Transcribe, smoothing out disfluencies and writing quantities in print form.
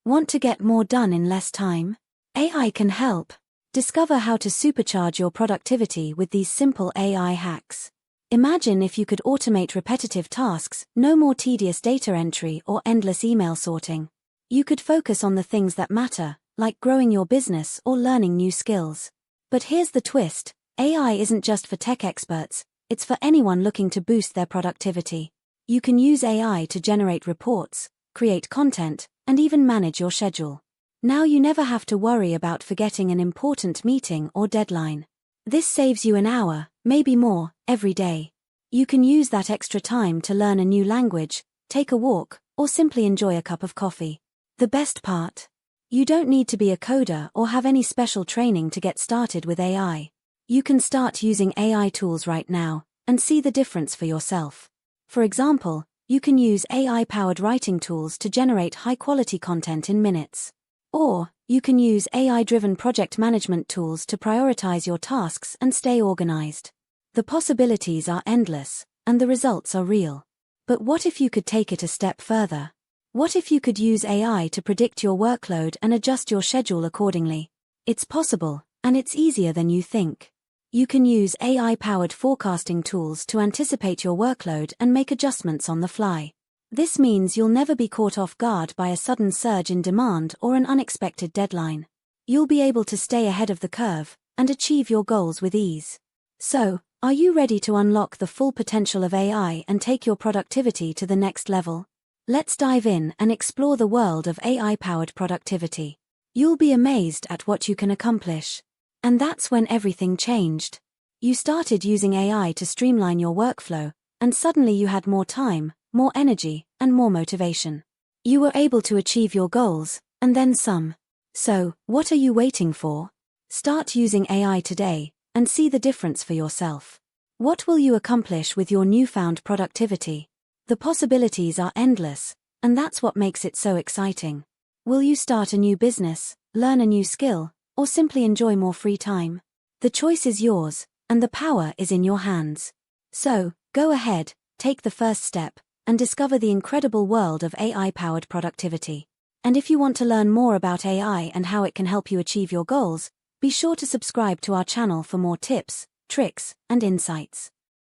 Want to get more done in less time? AI can help. Discover how to supercharge your productivity with these simple AI hacks. Imagine if you could automate repetitive tasks, no more tedious data entry or endless email sorting. You could focus on the things that matter, like growing your business or learning new skills. But here's the twist: AI isn't just for tech experts, it's for anyone looking to boost their productivity. You can use AI to generate reports, create content, and even manage your schedule. Now you never have to worry about forgetting an important meeting or deadline. This saves you an hour, maybe more, every day. You can use that extra time to learn a new language, take a walk, or simply enjoy a cup of coffee. The best part? You don't need to be a coder or have any special training to get started with AI. You can start using AI tools right now and see the difference for yourself. For example, you can use AI-powered writing tools to generate high-quality content in minutes. Or, you can use AI-driven project management tools to prioritize your tasks and stay organized. The possibilities are endless, and the results are real. But what if you could take it a step further? What if you could use AI to predict your workload and adjust your schedule accordingly? It's possible, and it's easier than you think. You can use AI-powered forecasting tools to anticipate your workload and make adjustments on the fly. This means you'll never be caught off guard by a sudden surge in demand or an unexpected deadline. You'll be able to stay ahead of the curve and achieve your goals with ease. So, are you ready to unlock the full potential of AI and take your productivity to the next level? Let's dive in and explore the world of AI-powered productivity. You'll be amazed at what you can accomplish. And that's when everything changed. You started using AI to streamline your workflow, and suddenly you had more time, more energy, and more motivation. You were able to achieve your goals, and then some. So, what are you waiting for? Start using AI today, and see the difference for yourself. What will you accomplish with your newfound productivity? The possibilities are endless, and that's what makes it so exciting. Will you start a new business, learn a new skill, or simply enjoy more free time? The choice is yours, and the power is in your hands. So, go ahead, take the first step, and discover the incredible world of AI-powered productivity. And if you want to learn more about AI and how it can help you achieve your goals, be sure to subscribe to our channel for more tips, tricks, and insights.